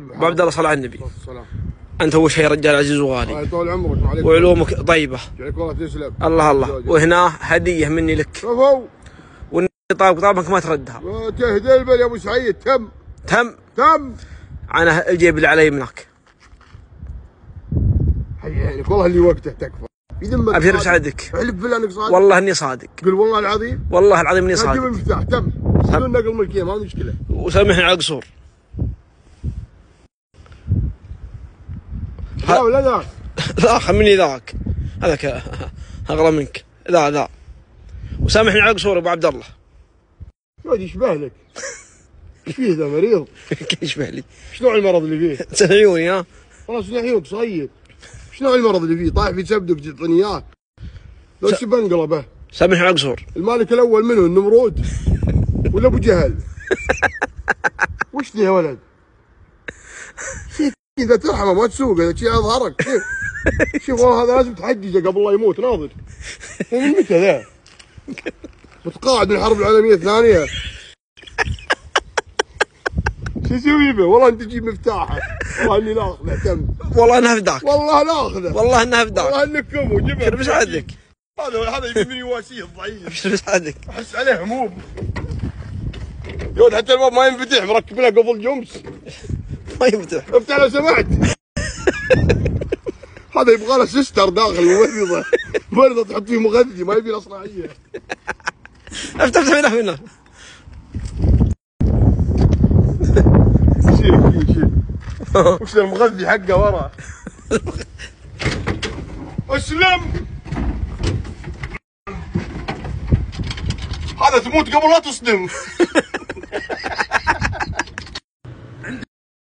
ابو عبد الله، صل على النبي. السلام. انت اول شيء رجال عزيز وغالي. طول عمرك وعليك. وعلومك طيبه. عليك والله تسلم. الله الله. وهنا هديه مني لك. شوفوا. طابك ما تردها. تهدلبل يا ابو سعيد. تم. انا الجيب اللي على يمنك. حيينك والله اللي وقته تكفى. ابشر بسعدك. احلف بالله انك صادق. والله اني صادق. قل والله العظيم. والله العظيم اني صادق. جيب المفتاح. تم. بدون نقل ملكيه ما مشكله. وسامحني على القصور. لا ولا ذاك. ذاك مني ذاك. هذاك اغلى منك. ذا وسامحني على القصور ابو عبد الله. يا يشبه لك. ايش فيه ذا مريض؟ كيف يشبه لي؟ شنو المرض اللي فيه؟ سن عيوني. ها والله سن عيونك صيد. شنو المرض اللي فيه؟ طايح في سبدك تعطيني اياه. لو ايش بنقلبه؟ سامحني على القصور. المالك الاول منه النمرود ولا ابو جهل؟ وش ذي يا ولد؟ اذا ترحمه ما تسوق، هذا شيء اظهرك. شوف والله هذا لازم تحججه قبل لا يموت. ناظر من متى ذا؟ متقاعد من الحرب العالميه الثانيه. شو اسوي به؟ والله انت تجيب مفتاحه. والله اني لا اخذه. تم. والله انها فداك. والله لا اخذه. والله انها فداك. والله انك كم جبه. ابشر بسعدك. هذا يجي من يواسيه الضعيف. ابشر بسعدك. احس عليه هموم. يود حتى الباب ما ينفتح، مركب له قفل جمس. ما يفتح. افتح لو سمحت. هذا يبغى له سستر داخل ممرضه تحط فيه مغذي، ما يبي له صناعيه. افتح هنا. شيل. وش المغذي حقه ورا؟ اسلم. هذا تموت قبل لا تصدم.